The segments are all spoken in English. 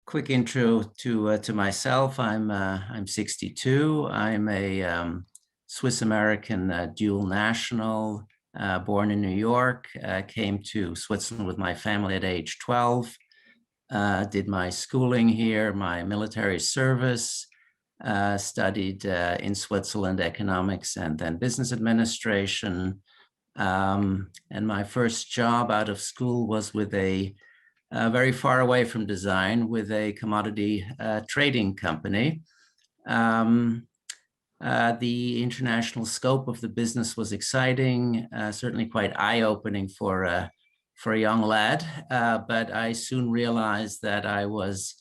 quick intro to myself. I'm 62. I'm a Swiss-American dual national, born in New York. Came to Switzerland with my family at age 12. Did my schooling here, my military service. Studied in Switzerland economics and then business administration. And my first job out of school was with very far away from design, with a commodity trading company. The international scope of the business was exciting, certainly quite eye-opening for a young lad, but I soon realized that I was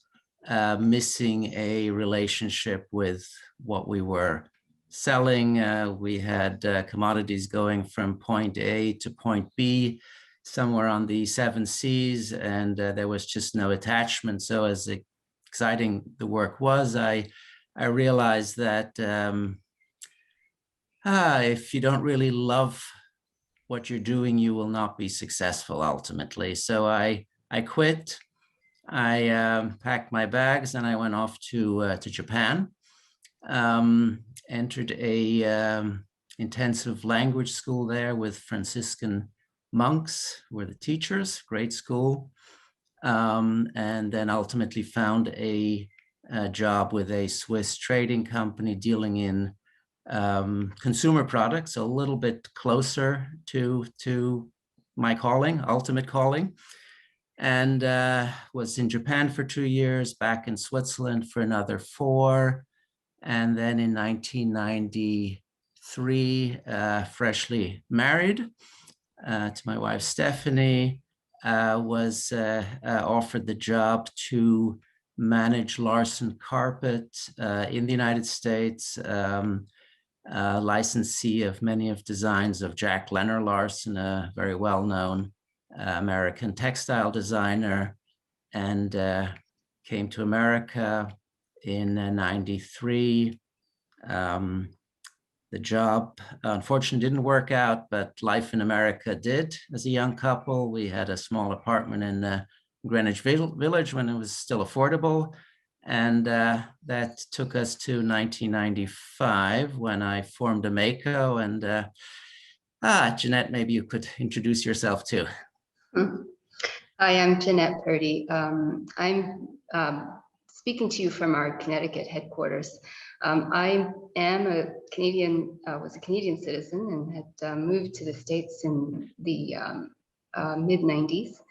missing a relationship with what we were selling. We had commodities going from point A to point B, somewhere on the 7 Seas, and there was just no attachment. So as exciting the work was, I realized that if you don't really love what you're doing, you will not be successful ultimately. So I quit. I packed my bags and I went off to Japan. Entered a intensive language school there with Franciscan monks, who were the teachers, great school. And then ultimately found a job with a Swiss trading company dealing in consumer products, a little bit closer to my calling, ultimate calling. And was in Japan for 2 years, back in Switzerland for another 4. And then in 1993, freshly married to my wife, Stephanie, was offered the job to manage Larson Carpet in the United States, licensee of many of designs of Jack Leonard Larson, a very well-known American textile designer, and came to America in 93. The job unfortunately didn't work out, but life in America did. As a young couple, we had a small apartment in Greenwich Village when it was still affordable. And that took us to 1995 when I formed Ameico. And Jeanette, maybe you could introduce yourself too. Hi, I'm Jeanette Purdy. I'm speaking to you from our Connecticut headquarters. I am a Canadian, was a Canadian citizen and had moved to the States in the mid-90s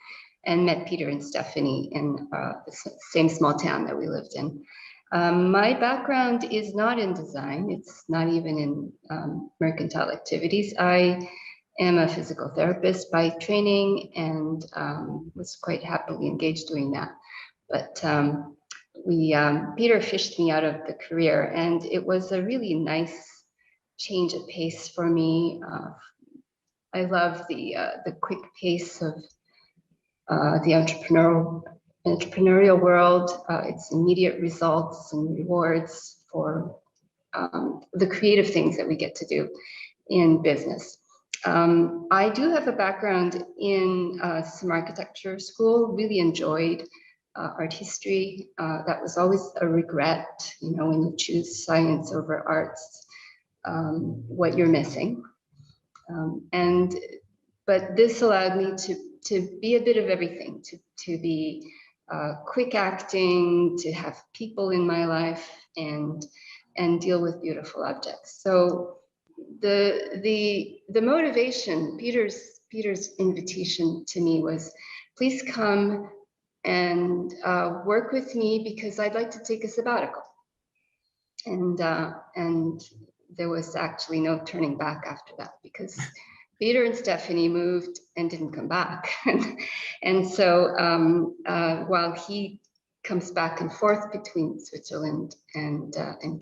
and met Peter and Stephanie in the same small town that we lived in. My background is not in design. It's not even in mercantile activities. I am a physical therapist by training and was quite happily engaged doing that. But Peter fished me out of the career, and it was a really nice change of pace for me. I love the quick pace of the entrepreneurial world. It's immediate results and rewards for the creative things that we get to do in business. I do have a background in some architecture school, really enjoyed art history. That was always a regret, you know, when you choose science over arts, what you're missing. But this allowed me to be a bit of everything, to be quick acting, to have people in my life and deal with beautiful objects. So the motivation, Peter's invitation to me was, please come and work with me because I'd like to take a sabbatical. And there was actually no turning back after that, because Peter and Stephanie moved and didn't come back. And so while he comes back and forth between Switzerland and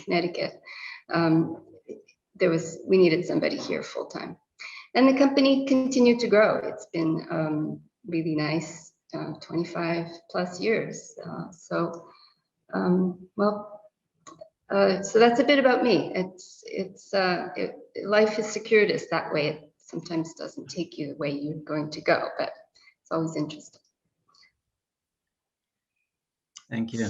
Connecticut, we needed somebody here full time. And the company continued to grow. It's been really nice, 25 plus years. So that's a bit about me. Life is circuitous that way. It sometimes doesn't take you the way you're going to go, but it's always interesting. Thank you.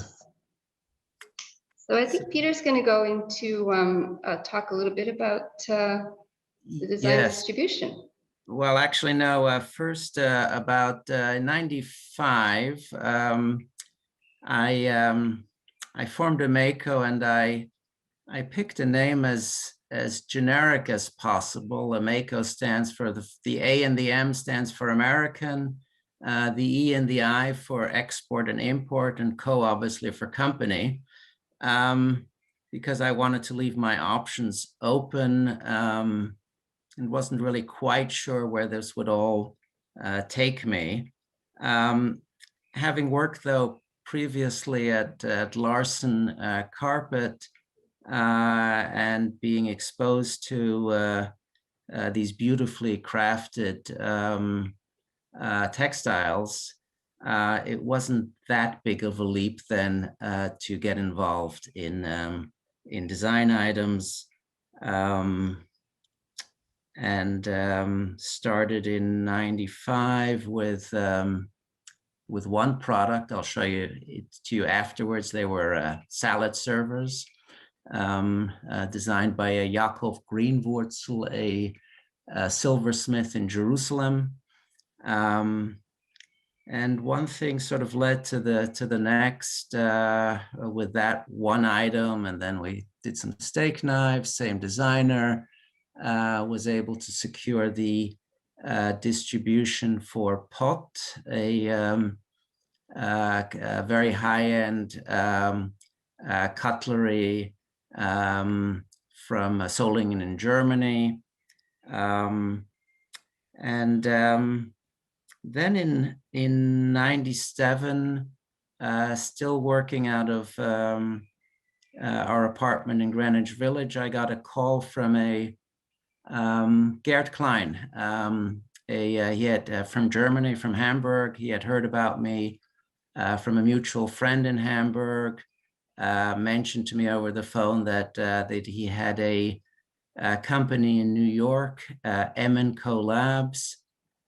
So I think Peter's going to go into talk a little bit about the design Yes. distribution. Well, actually, no. First, about 95, I formed Ameico, and I picked a name as generic as possible. Ameico stands for the A and the M stands for American, the E and the I for export and import, and Co obviously for company. Because I wanted to leave my options open, and wasn't really quite sure where this would all take me. Having worked though previously at Larson Carpet, and being exposed to these beautifully crafted textiles, it wasn't that big of a leap then to get involved in design items, and started in 95 with one product. I'll show you it to you afterwards. They were salad servers, designed by a Yaakov Greenwurzel, a silversmith in Jerusalem. And one thing sort of led to the next with that one item, and then we did some steak knives, same designer, was able to secure the distribution for Pot, a very high-end cutlery from Solingen in Germany. Then in 97, still working out of our apartment in Greenwich Village, I got a call from a Gerd Klein. He had from Germany, from Hamburg. He had heard about me from a mutual friend in Hamburg. Mentioned to me over the phone that he had a company in New York, Ameico Labs,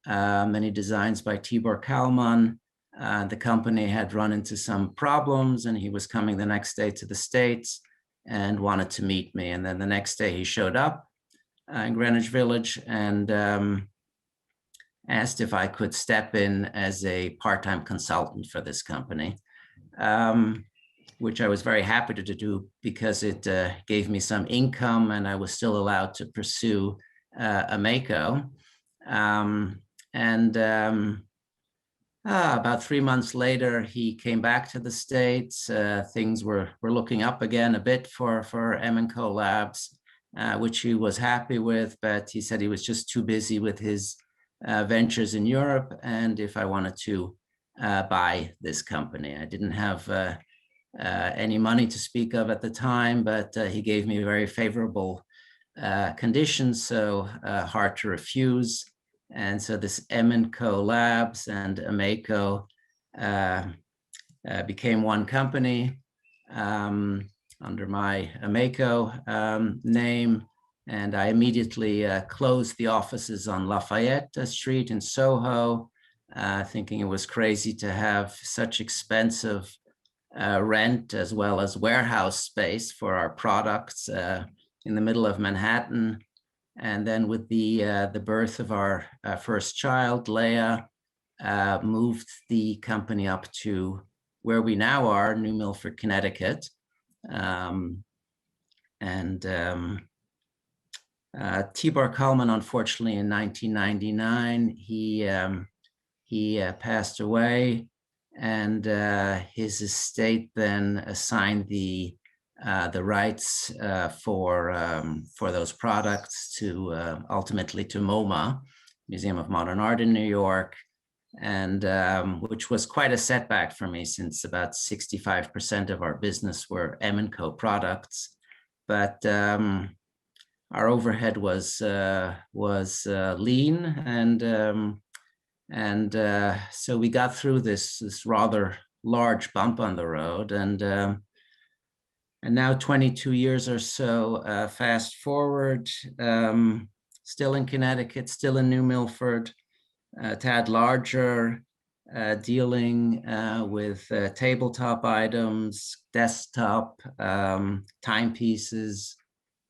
many designs by Tibor Kalman. The company had run into some problems, and he was coming the next day to the States and wanted to meet me. And then the next day he showed up in Greenwich Village and asked if I could step in as a part-time consultant for this company, which I was very happy to do because it gave me some income and I was still allowed to pursue Ameico. About 3 months later, he came back to the States. Things were looking up again a bit for Ameico Labs, which he was happy with, but he said he was just too busy with his ventures in Europe, and if I wanted to buy this company. I didn't have any money to speak of at the time, but he gave me very favorable conditions, so hard to refuse. And so this Ameico Labs and Ameico became one company under my Ameico name. And I immediately closed the offices on Lafayette Street in Soho, thinking it was crazy to have such expensive rent as well as warehouse space for our products in the middle of Manhattan. And then with the birth of our first child, Leah, moved the company up to where we now are, New Milford, Connecticut. Tibor Kalman, unfortunately, in 1999, he passed away, and his estate then assigned the rights for those products to ultimately to MoMA, Museum of Modern Art in New York, and which was quite a setback for me since about 65% of our business were Ameico products, but our overhead was lean, and so we got through this rather large bump on the road, and now 22 years or so, fast forward, still in Connecticut, still in New Milford, a tad larger, dealing with tabletop items, desktop timepieces,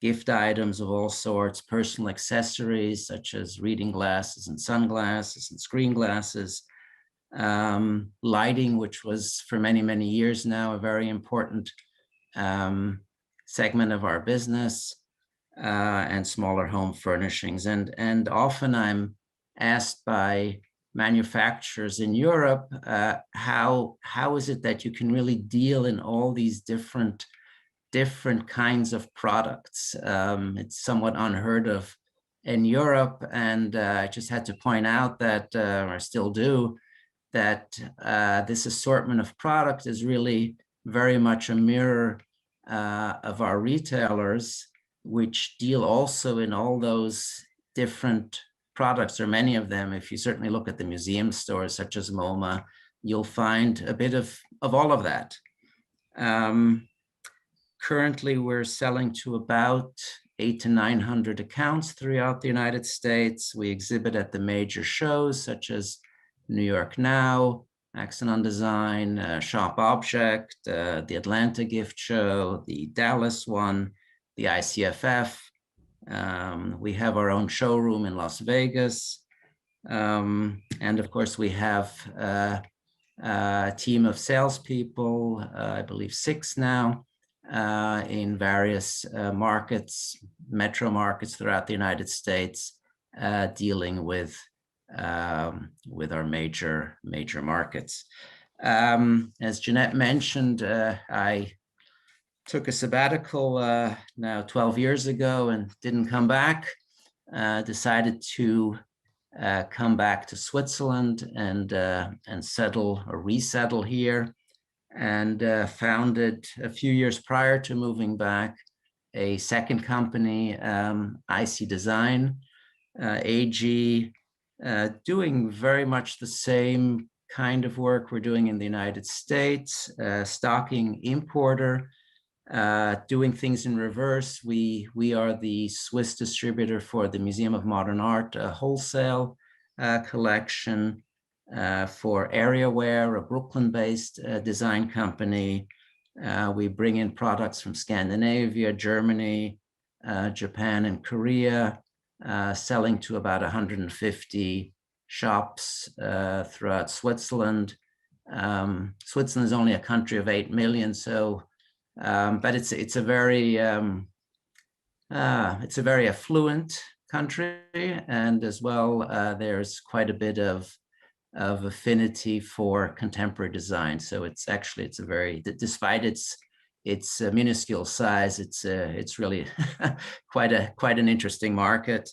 gift items of all sorts, personal accessories such as reading glasses and sunglasses and screen glasses, lighting, which was for many, many years now a very important segment of our business, and smaller home furnishings. And often I'm asked by manufacturers in Europe, how is it that you can really deal in all these different kinds of products? It's somewhat unheard of in Europe, and I just had to point out that, or I still do, that this assortment of product is really very much a mirror of our retailers, which deal also in all those different products, or many of them. If you certainly look at the museum stores such as MoMA, you'll find a bit of all of that. Currently, we're selling to about 800 to 900 accounts throughout the United States. We exhibit at the major shows such as New York Now, Accent on Design, Shop Object, the Atlanta Gift Show, the Dallas one, the ICFF. We have our own showroom in Las Vegas. And of course, we have a team of salespeople, I believe 6 now, in various markets, metro markets throughout the United States, dealing with our major markets. As Jeanette mentioned, I took a sabbatical now 12 years ago and didn't come back. Decided to come back to Switzerland and settle or resettle here, and founded a few years prior to moving back a second company, IC Design AG, doing very much the same kind of work we're doing in the United States, stocking importer, doing things in reverse. We are the Swiss distributor for the Museum of Modern Art wholesale collection, for Areaware, a Brooklyn-based design company. We bring in products from Scandinavia, Germany, Japan, and Korea, selling to about 150 shops throughout Switzerland. Switzerland is only a country of 8 million, so but it's a very affluent country, and as well there's quite a bit of affinity for contemporary design. So it's a very, despite its minuscule size, it's really quite an interesting market.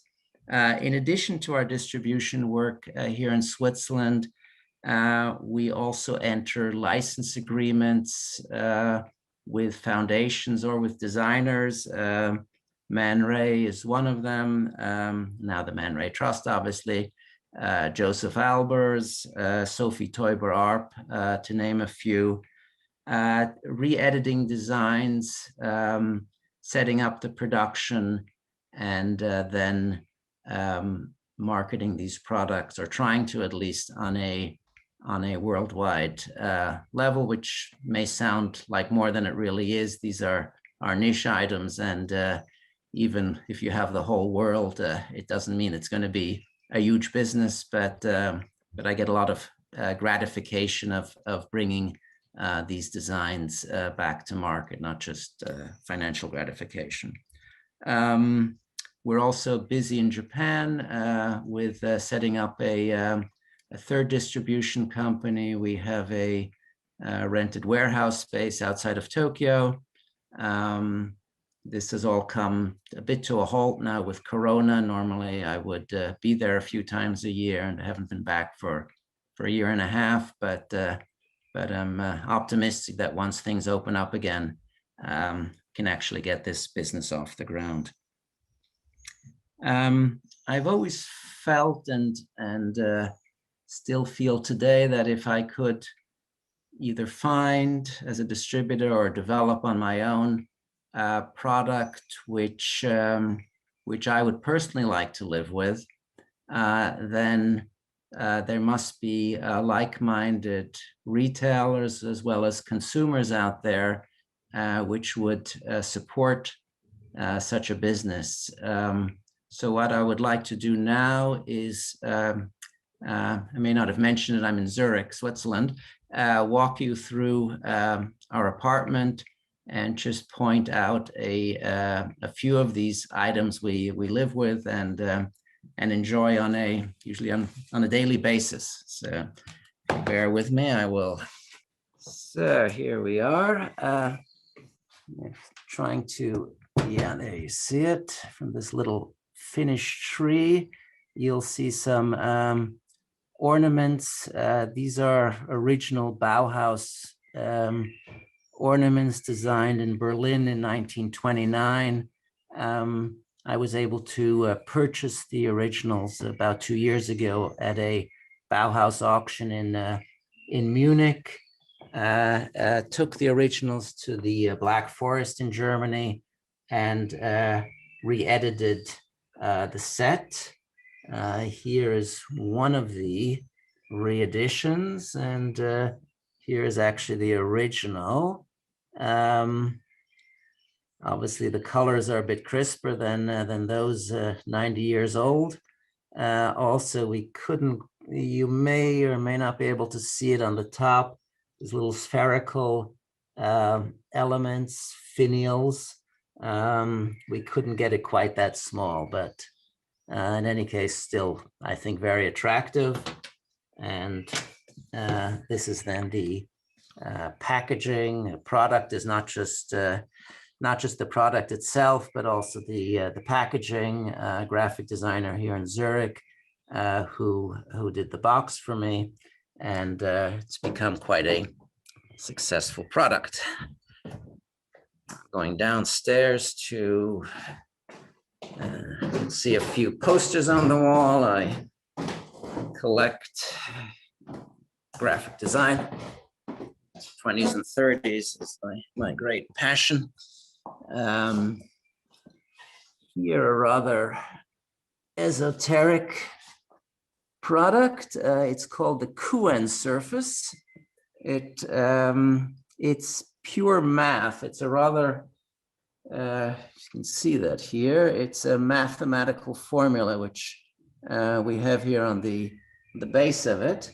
In addition to our distribution work here in Switzerland, we also enter license agreements with foundations or with designers. Man Ray is one of them. Now the Man Ray Trust, obviously. Joseph Albers, Sophie Teuber-Arp, to name a few. Re-editing designs, setting up the production, and then marketing these products, or trying to, at least on a worldwide level, which may sound like more than it really is. These are niche items, and even if you have the whole world, it doesn't mean it's going to be a huge business, but I get a lot of gratification of bringing these designs back to market, not just financial gratification. We're also busy in Japan with setting up a third distribution company. We have a rented warehouse space outside of Tokyo. This has all come a bit to a halt now with Corona. Normally I would be there a few times a year, and I haven't been back for a year and a half, but I'm optimistic that once things open up again, can actually get this business off the ground. I've always felt and still feel today that if I could either find as a distributor or develop on my own product which I would personally like to live with, then there must be like-minded retailers as well as consumers out there which would support such a business. So what I would like to do now is, I may not have mentioned it, I'm in Zurich, Switzerland, walk you through our apartment and just point out a few of these items we live with and enjoy usually on a daily basis. So bear with me, I will. So here we are. Trying to, yeah, there you see it from this little Finnish tree. You'll see some ornaments. These are original Bauhaus ornaments designed in Berlin in 1929. I was able to purchase the originals about 2 years ago at a Bauhaus auction in Munich. Took the originals to the Black Forest in Germany and re-edited the set. Here is one of the re-editions, and here is actually the original. Obviously, the colors are a bit crisper than those 90 years old. Also, you may or may not be able to see it on the top. These little spherical elements, finials. We couldn't get it quite that small, but in any case, still, I think, very attractive. And this is then the packaging. The product is not just the product itself, but also the packaging. Graphic designer here in Zurich who did the box for me, and it's become quite a successful product. Going downstairs to see a few posters on the wall. I collect graphic design. 20s and 30s is my great passion. Here a rather esoteric product. It's called the Kuhn surface. It's pure math. It's a rather, you can see that here. It's a mathematical formula which we have here on the base of it.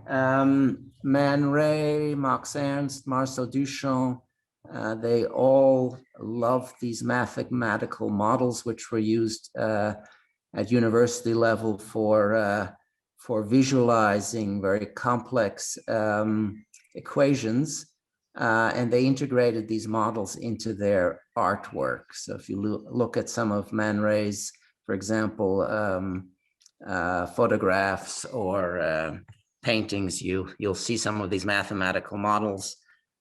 Man Ray, Max Ernst, Marcel Duchamp, they all loved these mathematical models which were used at university level for visualizing very complex equations, and they integrated these models into their artwork. So if you look at some of Man Ray's, for example, photographs or paintings, you'll see some of these mathematical models,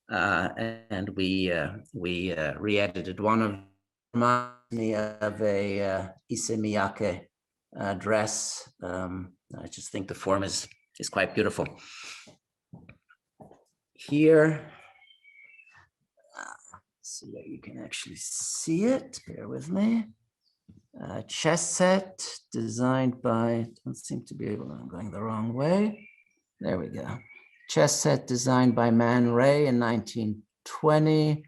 and we re-edited one of them. Reminds me of a Issey Miyake dress. I just think the form is quite beautiful. Here, so that you can actually see it. Bear with me. Chess set designed by, don't seem to be able, I'm going the wrong way. There we go. Chess set designed by Man Ray in 1920.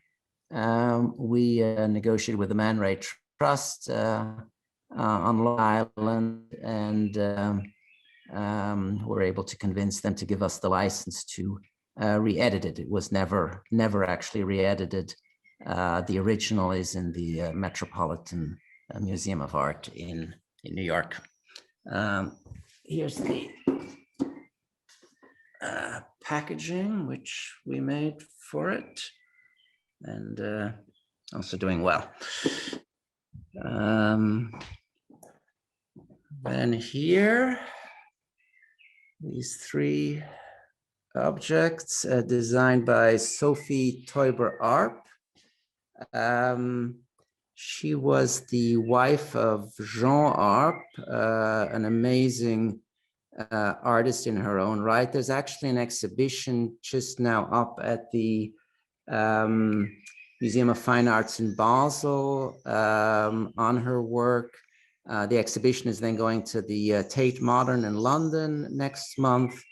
We negotiated with the Man Ray Trust on Long Island, and were able to convince them to give us the license to re-edit it. It was never actually re-edited. The original is in the Metropolitan Museum of Art in New York. Here's the packaging which we made for it, and also doing well. Then here, these three objects designed by Sophie Teuber-Arp. She was the wife of Jean Arp, an amazing artist in her own right. There's actually an exhibition just now up at the Museum of Fine Arts in Basel on her work. The exhibition is then going to the Tate Modern in London next month,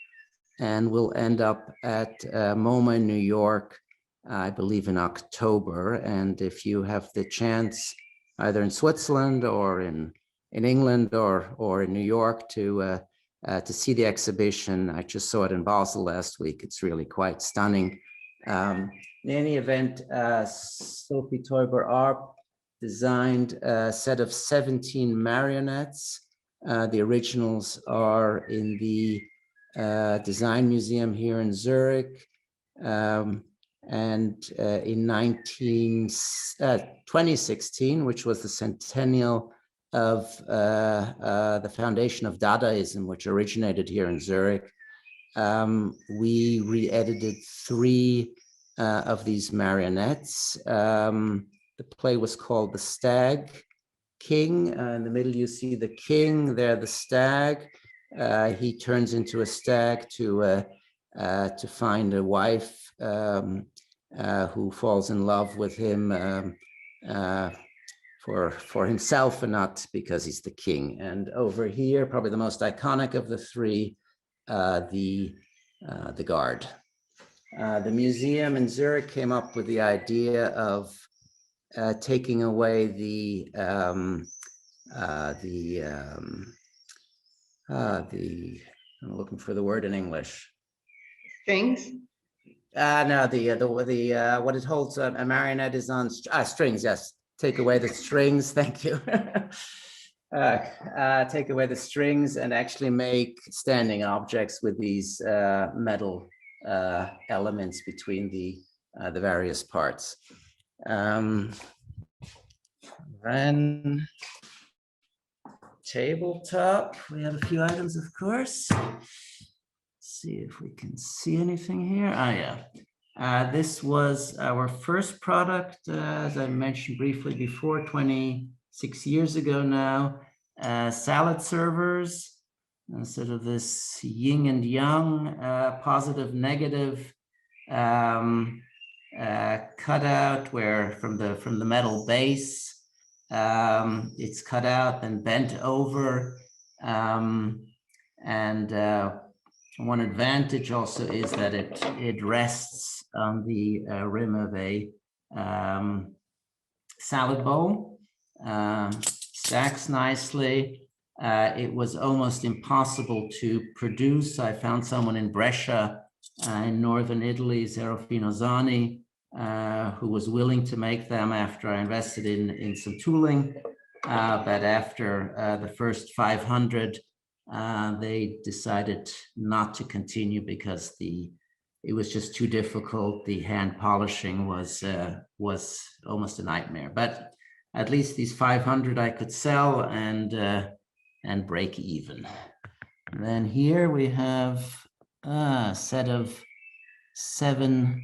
and will end up at MoMA in New York, I believe in October. And if you have the chance, either in Switzerland or in England or in New York, to see the exhibition, I just saw it in Basel last week. It's really quite stunning. In any event, Sophie Teuber-Arp designed a set of 17 marionettes. The originals are in the Design Museum here in Zurich. And in 2016, which was the centennial of the foundation of Dadaism, which originated here in Zurich, we re-edited 3 of these marionettes. The play was called The Stag King. In the middle, you see the king, there the stag. He turns into a stag to find a wife who falls in love with him for himself and not because he's the king. And over here, probably the most iconic of the 3, the guard. The museum in Zurich came up with the idea of taking away I'm looking for the word in English. Strings? No, what it holds, a marionette is on strings, yes. Take away the strings, thank you. Take away the strings and actually make standing objects with these metal elements between the various parts. Then tabletop, we have a few items, of course. See if we can see anything here. Yeah. This was our first product, as I mentioned briefly before, 26 years ago now. Salad servers, sort of this yin and yang, positive, negative cutout, where from the metal base, it's cut out and bent over, and one advantage also is that it rests on the rim of a salad bowl, stacks nicely. It was almost impossible to produce. I found someone in Brescia in northern Italy, Serafino Zani, who was willing to make them after I invested in some tooling. But after the first 500, they decided not to continue because it was just too difficult. The hand polishing was almost a nightmare. But at least these 500 I could sell and break even. And then here we have a set of 7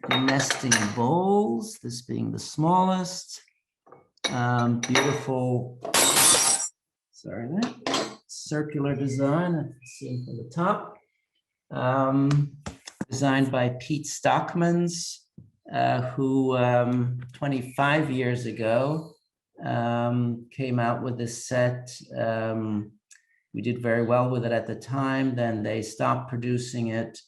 nesting bowls, this being the smallest. Beautiful, circular design, seen from the top. Designed by Pete Stockmans, who 25 years ago came out with this set. We did very well with it at the time. Then they stopped producing it.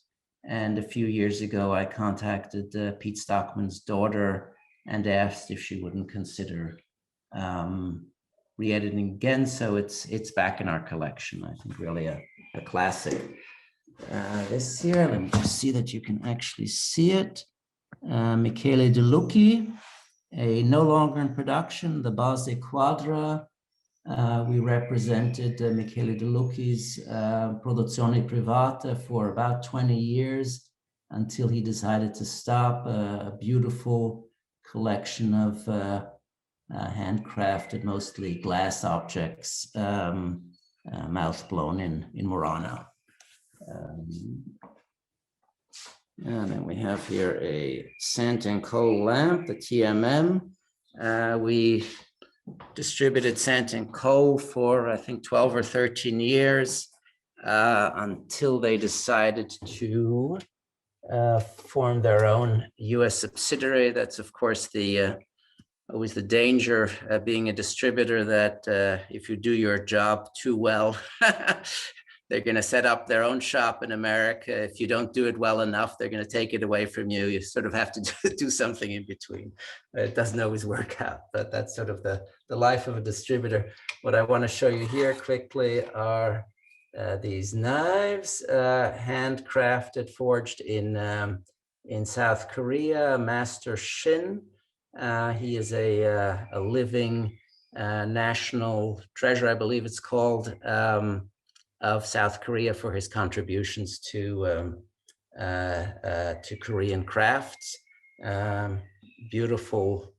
And a few years ago, I contacted Pete Stockman's daughter and asked if she wouldn't consider re-editing again. So it's back in our collection. I think really a classic. This here, let me just see that you can actually see it. Michele De Lucchi, no longer in production, the Base Quadra. We represented Michele De Lucchi's Produzione Privata for about 20 years until he decided to stop. A beautiful collection of handcrafted, mostly glass objects, mouth blown in Murano. And then we have here a Sant & Co lamp, the TMM. We distributed Sant & Co for, I think, 12 or 13 years until they decided to form their own US subsidiary. That's, of course, the always the danger of being a distributor that if you do your job too well, they're going to set up their own shop in America. If you don't do it well enough, they're going to take it away from you. You sort of have to do something in between. It doesn't always work out, but that's sort of the life of a distributor. What I want to show you here quickly are these knives, handcrafted, forged in South Korea. Master Shin. He is a living national treasure, I believe it's called, of South Korea for his contributions to Korean crafts. Beautiful,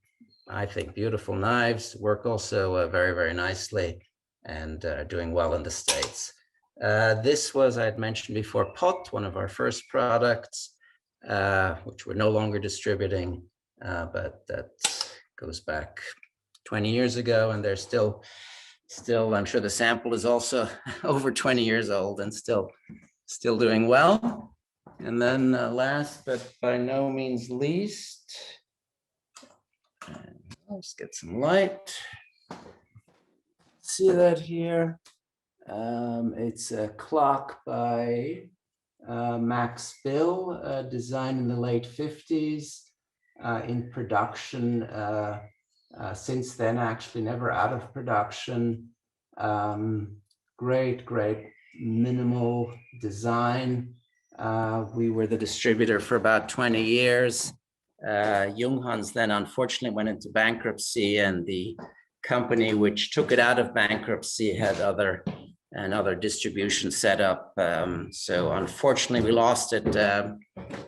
I think, beautiful knives. Work also very, very nicely and doing well in the States. This was, I had mentioned before, pot, one of our first products, which we're no longer distributing, but that goes back 20 years ago, and they're still, I'm sure the sample is also over 20 years old and still doing well. And then last but by no means least, let's get some light. See that here? It's a clock by Max Bill, designed in the late 50s, in production since then, actually never out of production. Great minimal design. We were the distributor for about 20 years. Junghans then unfortunately went into bankruptcy, and the company which took it out of bankruptcy had another distribution set up. So unfortunately we lost it,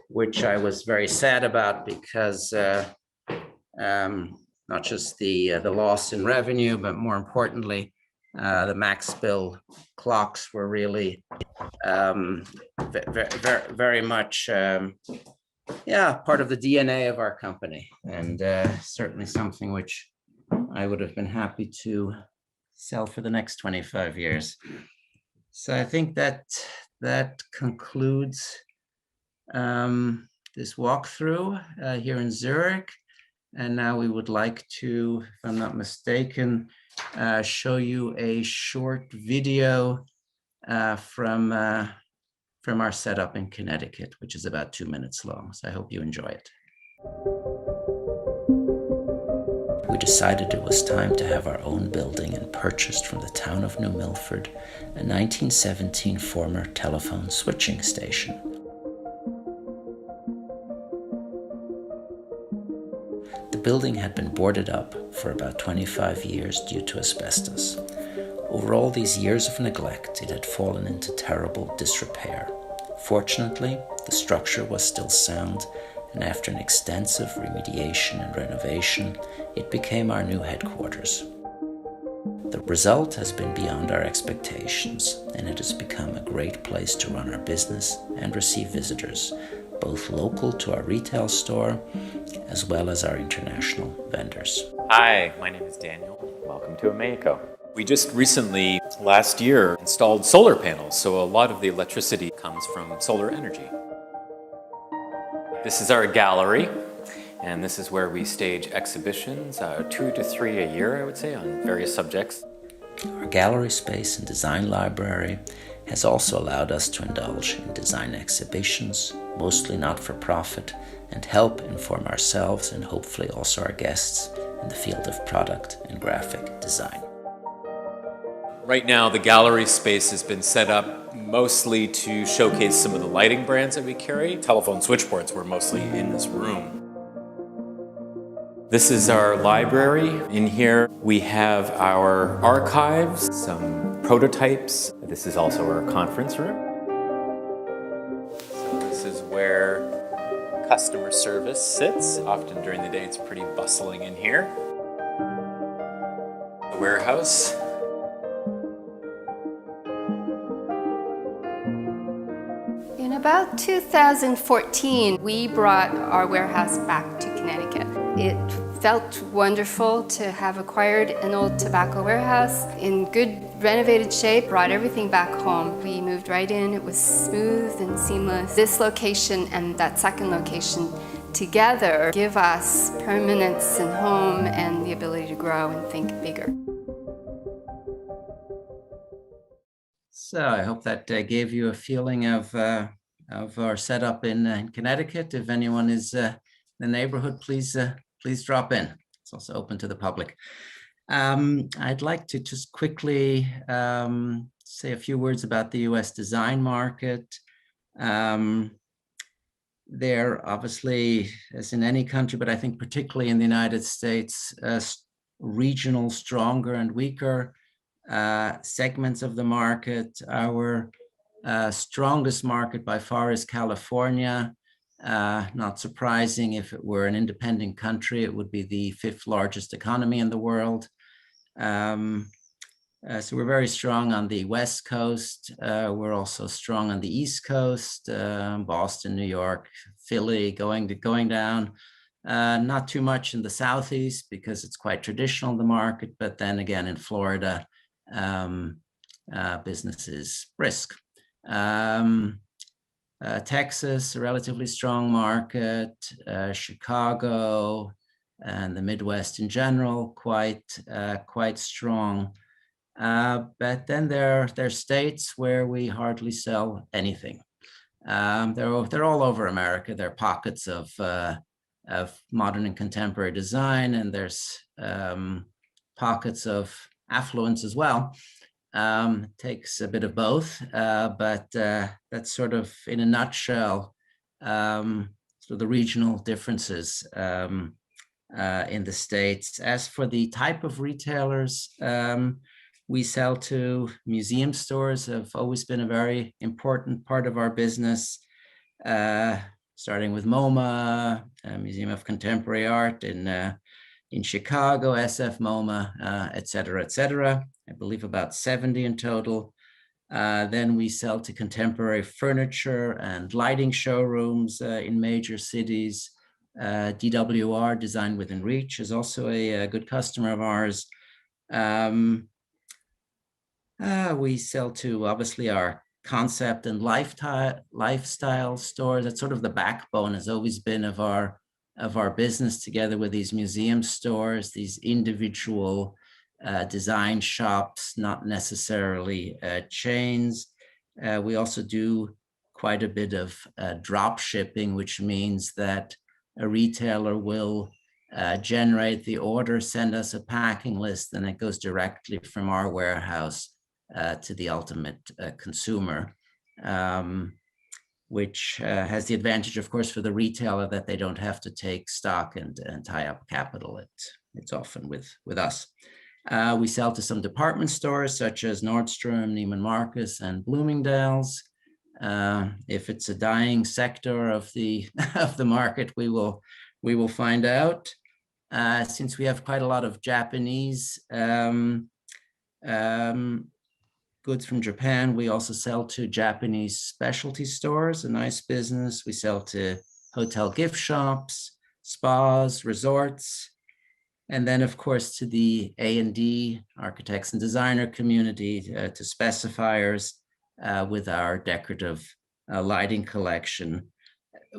which I was very sad about, because not just the loss in revenue, but more importantly, the Max Bill clocks were really very much part of the DNA of our company, and certainly something which I would have been happy to sell for the next 25 years. So I think that concludes this walkthrough here in Zurich. And now we would like to, if I'm not mistaken, show you a short video from our setup in Connecticut, which is about 2 minutes long. So I hope you enjoy it. We decided it was time to have our own building, and purchased from the town of New Milford a 1917 former telephone switching station. The building had been boarded up for about 25 years due to asbestos. Over all these years of neglect, it had fallen into terrible disrepair. Fortunately, the structure was still sound, and after an extensive remediation and renovation, it became our new headquarters. The result has been beyond our expectations, and it has become a great place to run our business and receive visitors, both local to our retail store, as well as our international vendors. Hi, my name is Daniel. Welcome to Ameico. We just recently, last year, installed solar panels, so a lot of the electricity comes from solar energy. This is our gallery, and this is where we stage exhibitions, 2 to 3 a year, I would say, on various subjects. Our gallery space and design library has also allowed us to indulge in design exhibitions, mostly not-for-profit, and help inform ourselves and hopefully also our guests in the field of product and graphic design. Right now, the gallery space has been set up mostly to showcase some of the lighting brands that we carry. Telephone switchboards were mostly in this room. This is our library. In here, we have our archives, some prototypes. This is also our conference room. So this is where customer service sits. Often during the day, it's pretty bustling in here. The warehouse. In about 2014, we brought our warehouse back to Connecticut. It felt wonderful to have acquired an old tobacco warehouse in good renovated shape, brought everything back home. We moved right in, it was smooth and seamless. This location and that second location together give us permanence and home and the ability to grow and think bigger. So I hope that gave you a feeling of our setup in Connecticut. If anyone is in the neighborhood, please drop in. It's also open to the public. I'd like to just quickly say a few words about the US design market. There obviously, as in any country, but I think particularly in the United States, regional, stronger and weaker segments of the market. Our strongest market by far is California. Not surprising, if it were an independent country, it would be the 5th largest economy in the world. So we're very strong on the West Coast. We're also strong on the East Coast, Boston, New York, Philly, going down. Not too much in the Southeast because it's quite traditional in the market, but then again in Florida, business is brisk. Texas, a relatively strong market, Chicago and the Midwest in general, quite strong. But then there are states where we hardly sell anything. They're all over America. There are pockets of modern and contemporary design, and there's pockets of affluence as well. Takes a bit of both, but that's sort of, in a nutshell, sort of the regional differences in the States. As for the type of retailers, we sell to museum stores, have always been a very important part of our business, starting with MoMA, Museum of Contemporary Art in Chicago, SF MoMA, et cetera, I believe about 70 in total. Then we sell to contemporary furniture and lighting showrooms in major cities. DWR, Design Within Reach, is also a good customer of ours. We sell to, obviously, our concept and lifestyle stores. That's sort of the backbone, has always been of our business, together with these museum stores, these individual design shops, not necessarily chains. We also do quite a bit of drop shipping, which means that a retailer will generate the order, send us a packing list, and it goes directly from our warehouse to the ultimate consumer, which has the advantage, of course, for the retailer, that they don't have to take stock and tie up capital. It's often with us. We sell to some department stores such as Nordstrom, Neiman Marcus, and Bloomingdale's. If it's a dying sector of the market, we will find out. Since we have quite a lot of Japanese goods from Japan, we also sell to Japanese specialty stores, a nice business. We sell to hotel gift shops, spas, resorts, and then, of course, to the A&D, architects and designer community, to specifiers with our decorative lighting collection.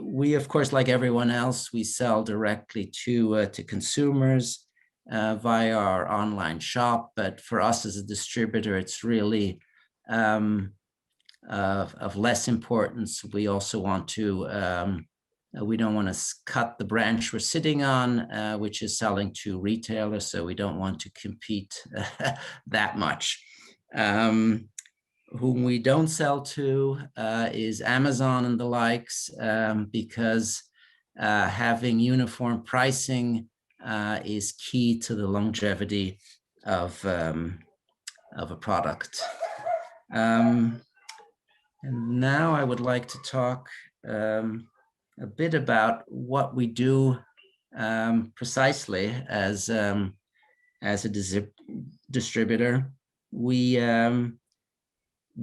We, of course, like everyone else, we sell directly to consumers via our online shop, but for us as a distributor, it's really of less importance. We also want to, we don't want to cut the branch we're sitting on, which is selling to retailers, so we don't want to compete that much. Whom we don't sell to is Amazon and the likes, because having uniform pricing is key to the longevity of a product. And now I would like to talk a bit about what we do precisely as a distributor. We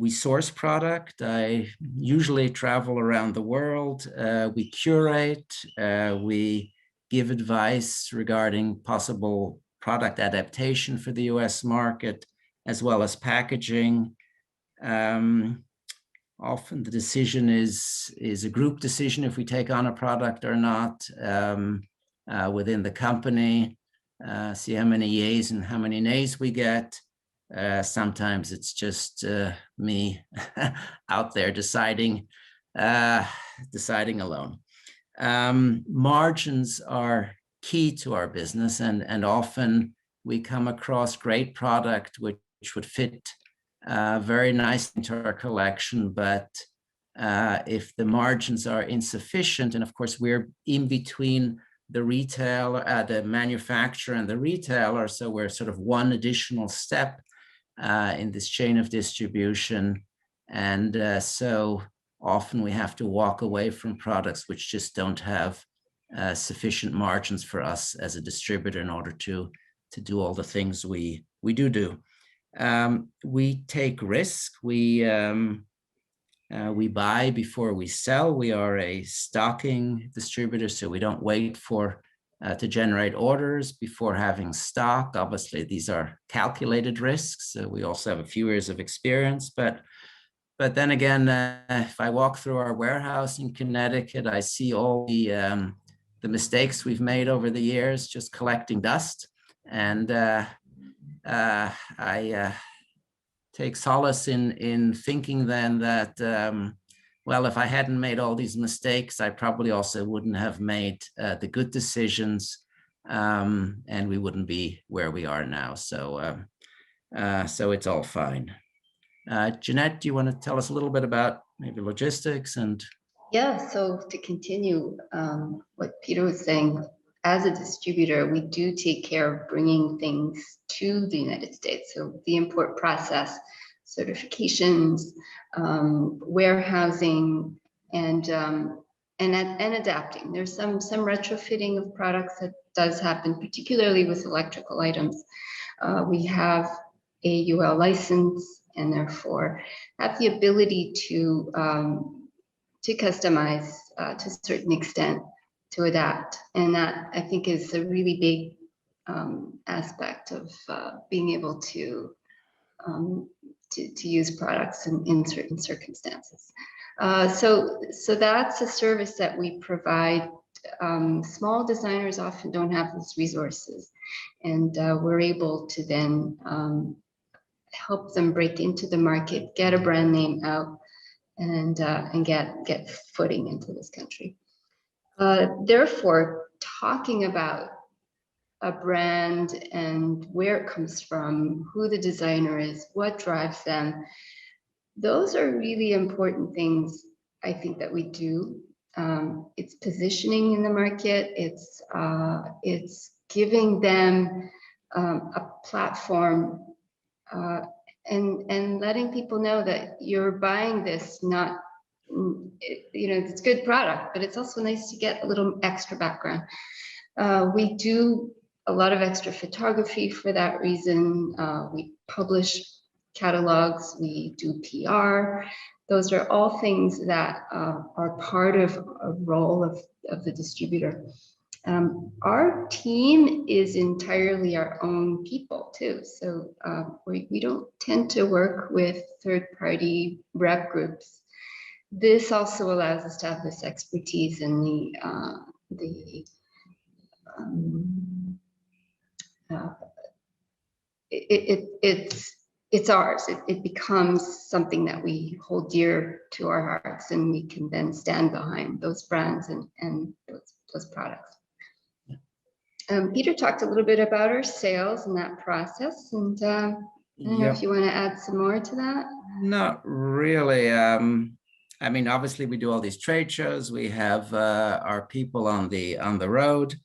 source product. I usually travel around the world. We curate. We give advice regarding possible product adaptation for the US market, as well as packaging. often the decision is a group decision if we take on a product or not within the company. See how many yays and how many nays we get. Sometimes it's just me out there deciding alone. Margins are key to our business, and often we come across great product which would fit very nicely into our collection, but if the margins are insufficient, and of course we're in between the retailer, the manufacturer and the retailer, so we're sort of one additional step in this chain of distribution, and so often we have to walk away from products which just don't have sufficient margins for us as a distributor in order to do all the things we do. We take risk. We buy before we sell. We are a stocking distributor, so we don't wait for to generate orders before having stock. Obviously, these are calculated risks. So we also have a few years of experience, but then again, if I walk through our warehouse in Connecticut, I see all the mistakes we've made over the years, just collecting dust, and I take solace in thinking then that, well, if I hadn't made all these mistakes, I probably also wouldn't have made the good decisions, and we wouldn't be where we are now. So it's all fine. Jeanette, do you want to tell us a little bit about maybe logistics and? Yeah, so to continue what Peter was saying, as a distributor, we do take care of bringing things to the United States. So the import process, certifications, warehousing, and adapting. There's some retrofitting of products that does happen, particularly with electrical items. We have a UL license, and therefore have the ability to customize to a certain extent, to adapt. And that, I think, is a really big aspect of being able to use products in certain circumstances. So that's a service that we provide. Small designers often don't have those resources, and we're able to then help them break into the market, get a brand name out, and get footing into this country. Therefore, talking about a brand and where it comes from, who the designer is, what drives them, those are really important things, I think, that we do. It's positioning in the market. It's giving them a platform and letting people know that you're buying this, not, it's good product, but it's also nice to get a little extra background. We do a lot of extra photography for that reason. We publish catalogs, we do PR. Those are all things that are part of a role of the distributor. Our team is entirely our own people too. So we don't tend to work with third-party rep groups. This also allows us to have this expertise in it's ours. It becomes something that we hold dear to our hearts, and we can then stand behind those brands and those products. Peter talked a little bit about our sales and that process, and I don't know if you want to add some more to that. Not really. I mean, obviously, we do all these trade shows. We have our people on the road.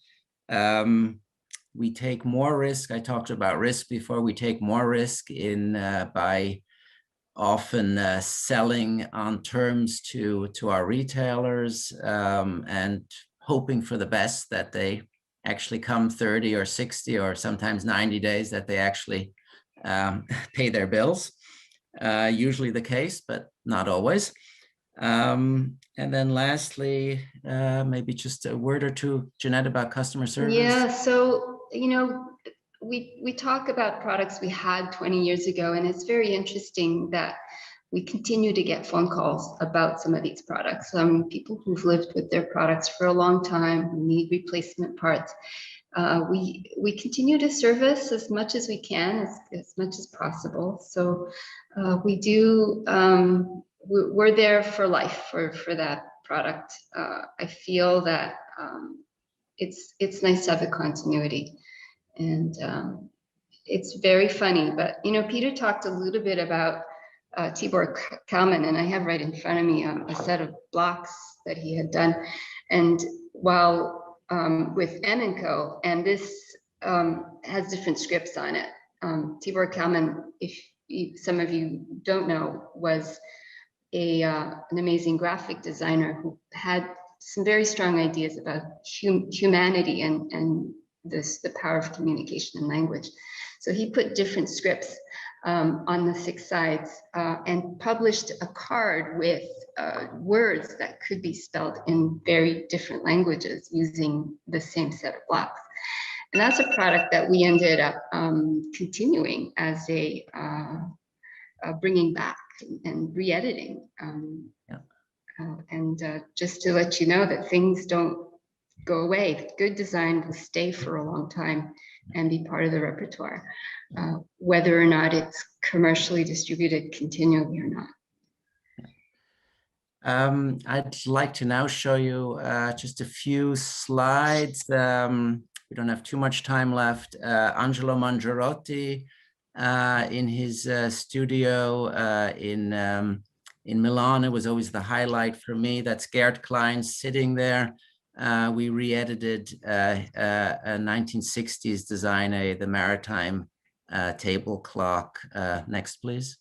We take more risk. I talked about risk before. We take more risk in by often selling on terms to our retailers and hoping for the best, that they actually come 30 or 60 or sometimes 90 days, that they actually pay their bills. Usually the case, but not always. And then lastly, maybe just a word or two, Jeanette, about customer service. Yeah, so, we talk about products we had 20 years ago, and it's very interesting that we continue to get phone calls about some of these products. People who've lived with their products for a long time, who need replacement parts. We continue to service as much as we can, as much as possible. So we do, we're there for life for that product. I feel that it's nice to have the continuity, and it's very funny. But you know, Peter talked a little bit about Tibor Kalman, and I have right in front of me a set of blocks that he had done. And while with Ameico, and this has different scripts on it. Tibor Kalman, if some of you don't know, was an amazing graphic designer who had some very strong ideas about humanity and the power of communication and language. So he put different scripts on the 6 sides and published a card with words that could be spelled in very different languages using the same set of blocks. And that's a product that we ended up continuing as a bringing back and re-editing. Just to let you know that things don't go away. Good design will stay for a long time and be part of the repertoire, whether or not it's commercially distributed continually or not. I'd like to now show you just a few slides. We don't have too much time left. Angelo Mangiarotti in his studio in Milan. It was always the highlight for me. That's Gerd Klein sitting there. We re-edited a 1960s design, the maritime table clock. Next, please.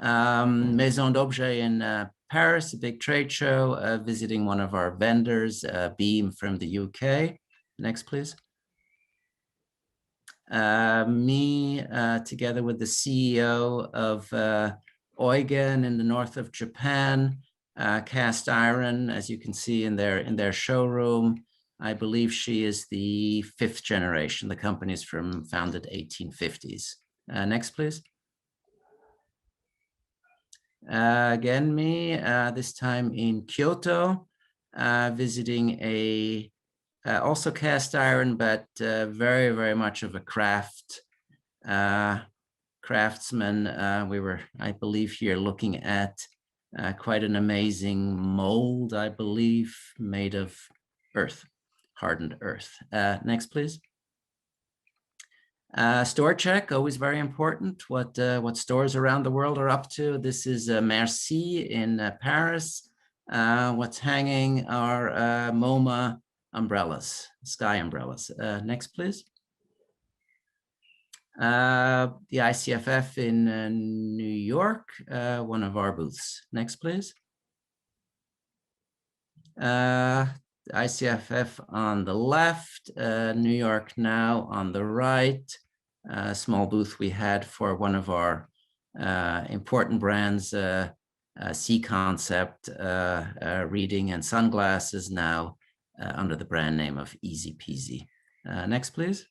Maison d'Objet in Paris, a big trade show, visiting one of our vendors, Beam from the UK. Next, please. Me, together with the CEO of Eugen in the north of Japan, cast iron, as you can see in their showroom. I believe she is the 5th generation. The company is founded 1850s. Next, please. Again, me, this time in Kyoto, visiting a also cast iron, but very, very much of a craftsman. We were, I believe, here looking at quite an amazing mold, I believe, made of earth, hardened earth. Next, please. Store check, always very important, what stores around the world are up to. This is Merci in Paris. What's hanging are MoMA umbrellas, sky umbrellas. Next, please. The ICFF in New York, one of our booths. Next, please. ICFF on the left, New York Now on the right. A small booth we had for one of our important brands, C Concept, reading and sunglasses, now under the brand name of Easy Peasy. Next, please.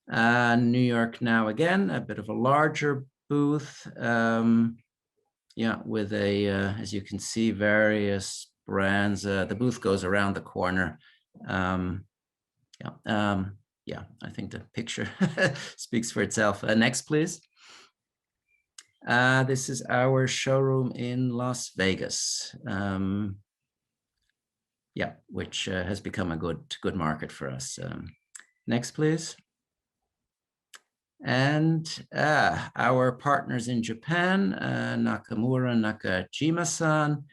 New York Now again, a bit of a larger booth. Yeah, with as you can see, various brands. The booth goes around the corner. Yeah, I think the picture speaks for itself. Next, please. This is our showroom in Las Vegas. Yeah, which has become a good market for us. Next, please. And our partners in Japan, Nakamura Nakajima-san,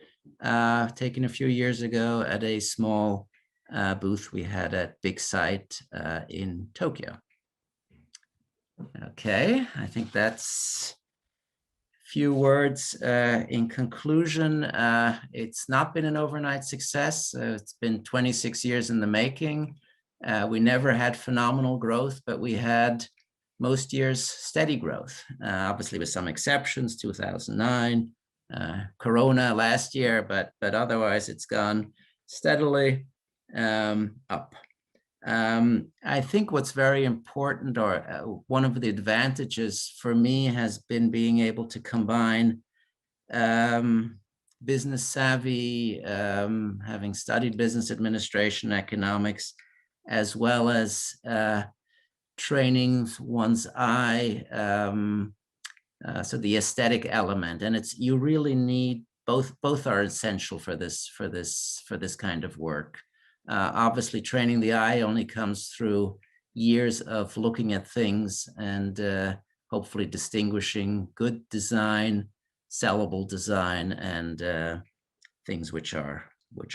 taken a few years ago at a small booth we had at Big Sight in Tokyo. Okay, I think that's a few words in conclusion. It's not been an overnight success. It's been 26 years in the making. We never had phenomenal growth, but we had most years steady growth, obviously with some exceptions, 2009, Corona last year, but otherwise it's gone steadily up. I think what's very important, or one of the advantages for me, has been being able to combine business savvy, having studied business administration, economics, as well as training one's eye, so the aesthetic element. And it's, you really need both are essential for this kind of work. Obviously, training the eye only comes through years of looking at things and hopefully distinguishing good design, sellable design, and things which are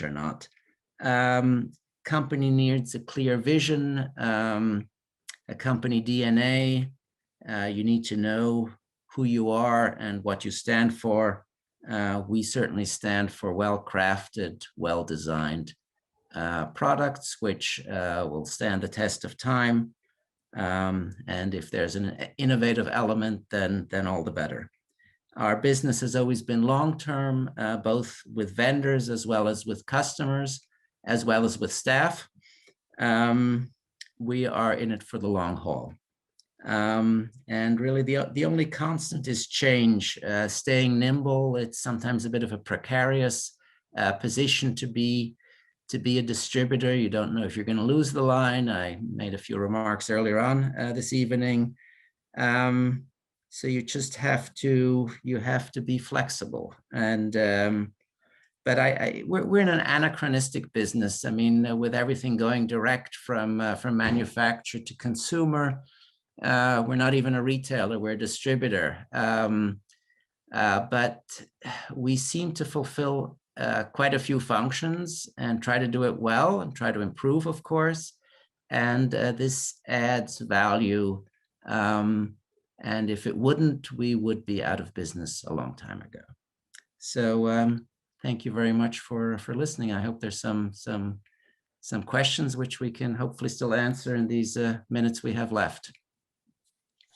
not. Company needs a clear vision, a company DNA. You need to know who you are and what you stand for. We certainly stand for well-crafted, well-designed products which will stand the test of time. And if there's an innovative element, then all the better. Our business has always been long-term, both with vendors as well as with customers, as well as with staff. We are in it for the long haul. And really the only constant is change, staying nimble. It's sometimes a bit of a precarious position to be a distributor. You don't know if you're going to lose the line. I made a few remarks earlier on this evening. So you just have to be flexible. And but we're in an anachronistic business. I mean, with everything going direct from manufacturer to consumer, we're not even a retailer, we're a distributor. But we seem to fulfill quite a few functions and try to do it well and try to improve, of course. And this adds value. And if it wouldn't, we would be out of business a long time ago. So thank you very much for listening. I hope there's some questions which we can hopefully still answer in these minutes we have left.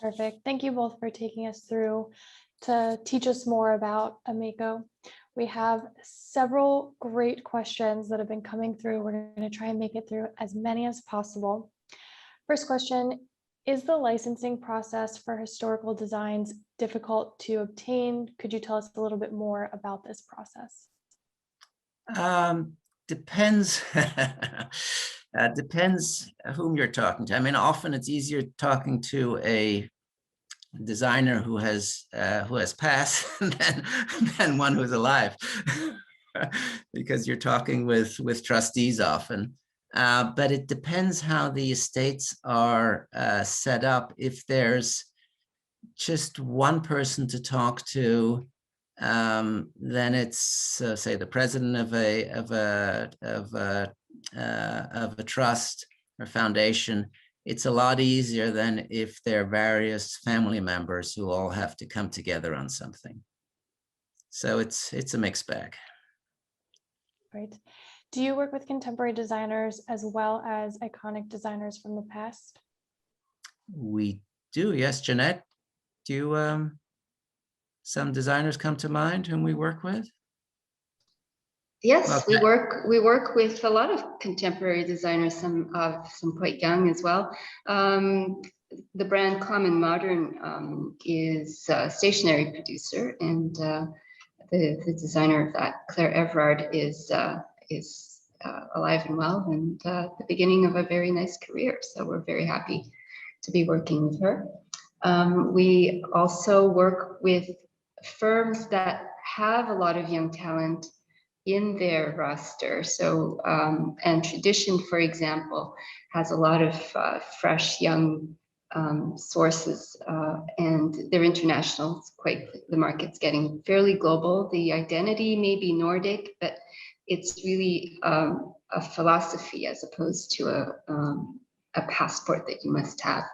Perfect. Thank you both for taking us through to teach us more about Ameico. We have several great questions that have been coming through. We're going to try and make it through as many as possible. First question, is the licensing process for historical designs difficult to obtain? Could you tell us a little bit more about this process? Depends. Depends whom you're talking to. I mean, often it's easier talking to a designer who has passed than one who's alive, because you're talking with trustees often. But it depends how the estates are set up. If there's just one person to talk to, then it's say the president of a trust or foundation. It's a lot easier than if there are various family members who all have to come together on something. So it's a mixed bag. Right. Do you work with contemporary designers as well as iconic designers from the past? We do, yes. Jeanette, do you, some designers come to mind whom we work with? Yes, okay. we work with a lot of contemporary designers, some quite young as well. The brand Common Modern is a stationery producer, and the designer of that, Claire Everard, is alive and well, and the beginning of a very nice career. So we're very happy to be working with her. We also work with firms that have a lot of young talent in their roster. So, and Tradition, for example, has a lot of fresh young sources, and they're international. It's quite, the market's getting fairly global. The identity may be Nordic, but it's really a philosophy as opposed to a passport that you must have.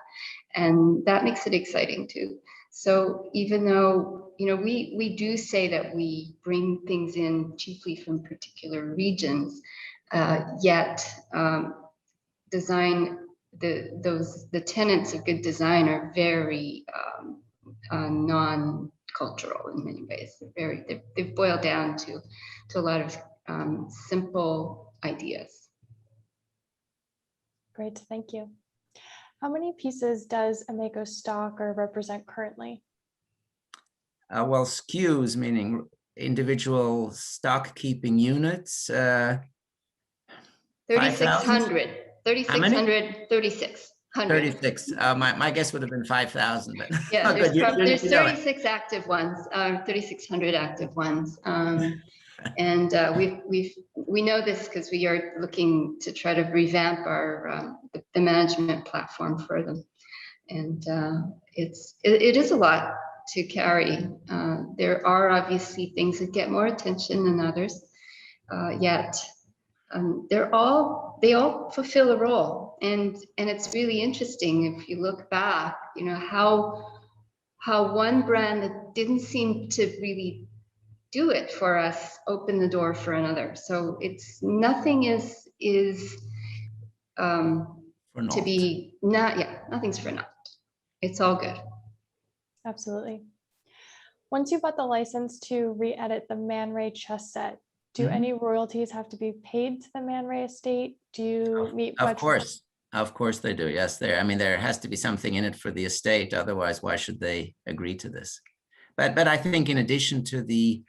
And that makes it exciting too. So even though, you know, we do say that we bring things in chiefly from particular regions, yet design, the tenets of good design are very non-cultural in many ways. They've boiled down to a lot of simple ideas. Great, thank you. How many pieces does Ameico stock or represent currently? Well, SKUs, meaning individual stock keeping units, 5,000? 3,600, How many? 3,600. 36. My guess would have been 5,000, but Yeah, oh, good. there's You know it. 36 active ones, 3,600 active ones. And we know this because we are looking to try to revamp our the management platform for them. And it is a lot to carry. There are obviously things that get more attention than others, yet they all fulfill a role. And it's really interesting if you look back, you know, how one brand that didn't seem to really do it for us opened the door for another. So it's nothing is For to naught. be not, yeah, nothing's for naught. It's all good. Absolutely. Once you bought the license to re-edit the Man Ray chess set, do Mhm. any royalties have to be paid to the Man Ray estate? Do you meet Of budget? course they do. Yes, I mean, there has to be something in it for the estate. Otherwise, why should they agree to this? But I think in addition to the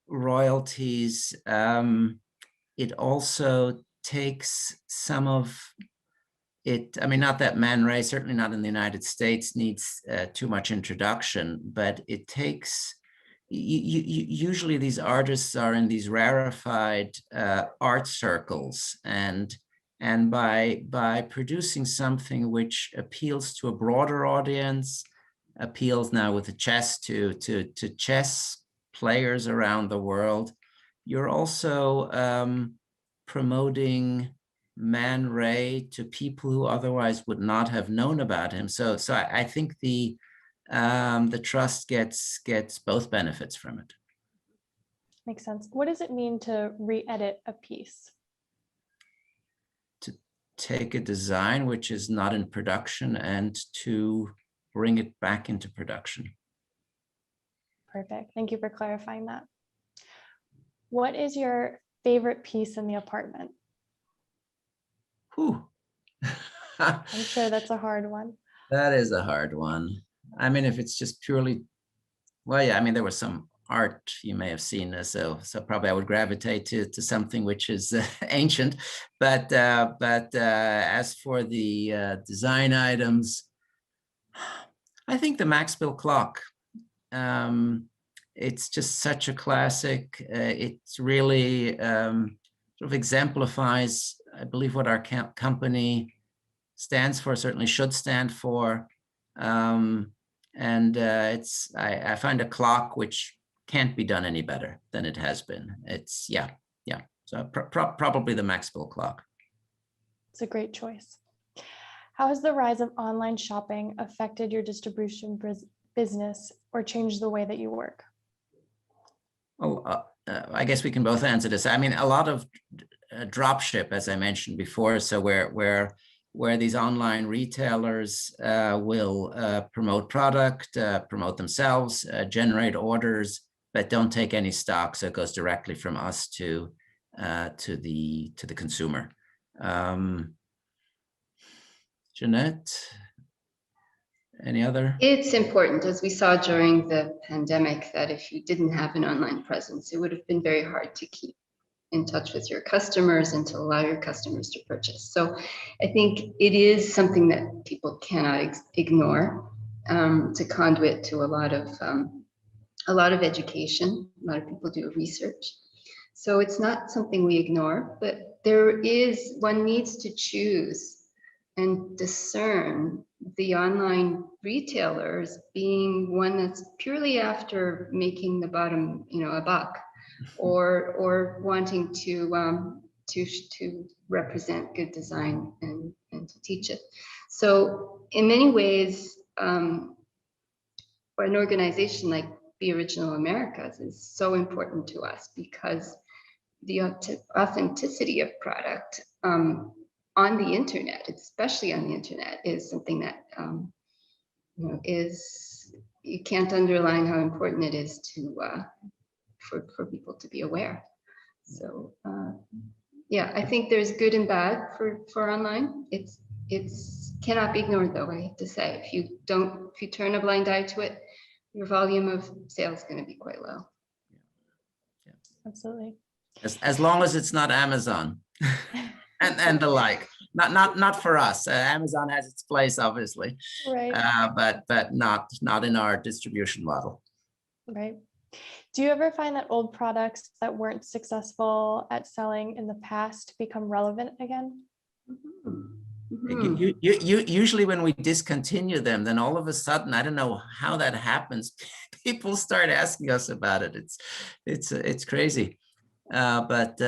royalties, it also takes some of it. I mean, not that Man Ray, certainly not in the United States, needs too much introduction, but it takes. Usually these artists are in these rarefied art circles, and by producing something which appeals to a broader audience, appeals now with the chess to chess players around the world, you're also promoting Man Ray to people who otherwise would not have known about him. So I think the trust gets both benefits from it. Makes sense. What does it mean to re-edit a piece? To take a design which is not in production and to bring it back into production. Perfect. Thank you for clarifying that. What is your favorite piece in the apartment? Whew. I'm sure that's a hard one. That is a hard one. I mean, if it's just purely, well, yeah, I mean, there was some art you may have seen, so probably I would gravitate to something which is ancient. But as for the design items, I think the Maxwell clock. It's just such a classic. It really sort of exemplifies, I believe, what our company stands for, certainly should stand for. And I find a clock which can't be done any better than it has been. It's, yeah. So probably the Maxwell clock. It's a great choice. How has the rise of online shopping affected your distribution business or changed the way that you work? Well, I guess we can both answer this. I mean, a lot of drop ship, as I mentioned before. So where these online retailers will promote product, promote themselves, generate orders, but don't take any stock. So it goes directly from us to the consumer. Jeanette, any other? It's important, as we saw during the pandemic, that if you didn't have an online presence, it would have been very hard to keep in touch with your customers and to allow your customers to purchase. So I think it is something that people cannot ignore. To conduit to a lot of education. A lot of people do research. So it's not something we ignore, but one needs to choose and discern the online retailers being one that's purely after making the bottom, a buck, or wanting to represent good design and to teach it. So in many ways, an organization like Be Original Americas is so important to us because the authenticity of product on the internet, especially on the internet, is something that you can't underline how important it is to for people to be aware. So yeah, I think there's good and bad for online. it's cannot be ignored though, I have to say. If you turn a blind eye to it, your volume of sales is going to be quite low. Absolutely. As long as it's not Amazon and the like. Not for us. Amazon has its place, obviously, Right. but not in our distribution model. Right. Do you ever find that old products that weren't successful at selling in the past become relevant again? Usually when we discontinue them, then all of a sudden, I don't know how that happens. People start asking us about it. It's crazy. But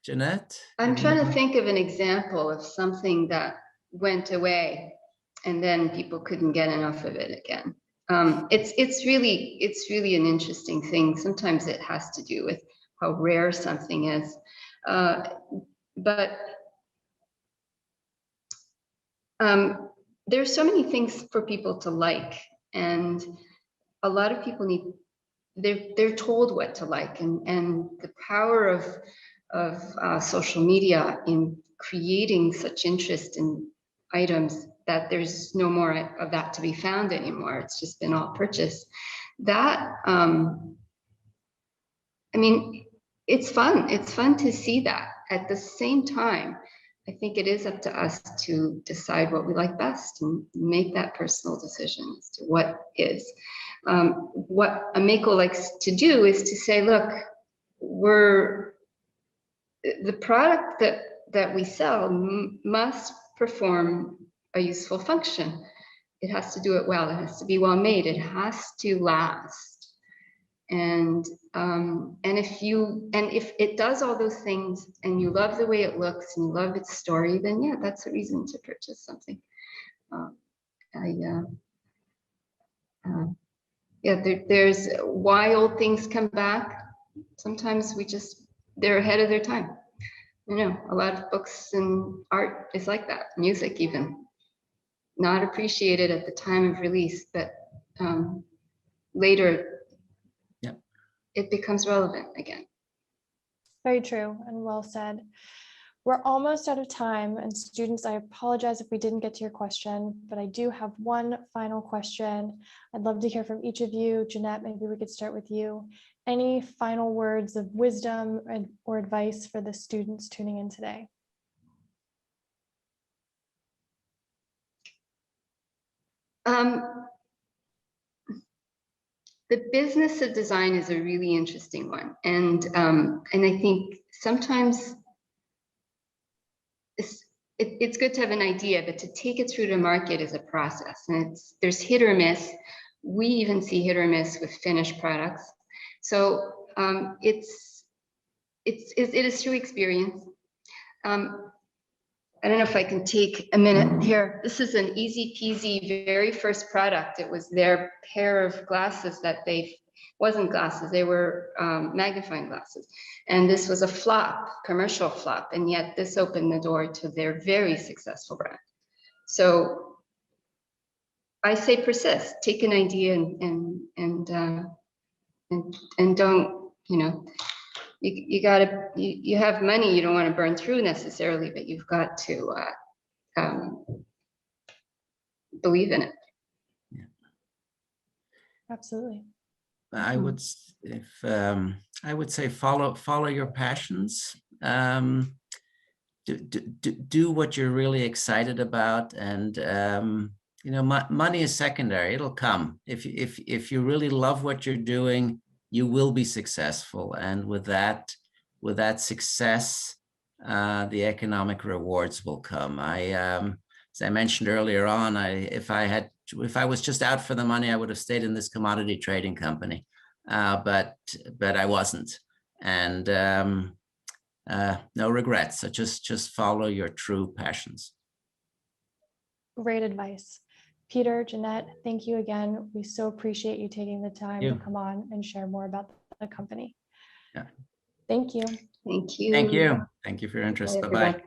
Jeanette? I'm trying to think of an example of something that went away and then people couldn't get enough of it again. It's really an interesting thing. Sometimes it has to do with how rare something is. But there's so many things for people to like, and a lot of people they're told what to like, and the power of social media in creating such interest in items that there's no more of that to be found anymore. It's just been all purchased. That I mean, it's fun. It's fun to see that. At the same time, I think it is up to us to decide what we like best and make that personal decision as to what is. What Ameico likes to do is to say, look, the product that we sell must perform a useful function. It has to do it well. It has to be well made. It has to last. And if it does all those things and you love the way it looks and you love its story, then yeah, that's a reason to purchase something. There's why old things come back. Sometimes they're ahead of their time. You know, a lot of books and art is like that. Music even, not appreciated at the time of release, but later it becomes relevant again. Very true and well said. We're almost out of time, and students, I apologize if we didn't get to your question, but I do have one final question. I'd love to hear from each of you. Jeanette, maybe we could start with you. Any final words of wisdom or advice for the students tuning in today? The business of design is a really interesting one, and I think sometimes it's good to have an idea, but to take it through to market is a process, and there's hit or miss. We even see hit or miss with finished products. So it is through experience. I don't know if I can take a minute here. This is an easy peasy very first product. It was their pair of glasses that wasn't glasses, they were magnifying glasses. And this was a flop, commercial flop. And yet this opened the door to their very successful brand. So I say persist, take an idea and don't, you know, you have money you don't want to burn through necessarily, but you've got to believe in it. Yeah. Absolutely. I would say follow your passions. Do what you're really excited about, and you know, money is secondary. It'll come. If you really love what you're doing, you will be successful, and with that success, the economic rewards will come. As I mentioned earlier on, if I was just out for the money, I would have stayed in this commodity trading company, but I wasn't, and no regrets. So just follow your true passions. Great advice. Peter, Jeanette, thank you again. We so appreciate you taking the time to come on and share more about the company. Yeah. Thank you. Thank you. Thank you. Thank you for your interest. Bye-bye.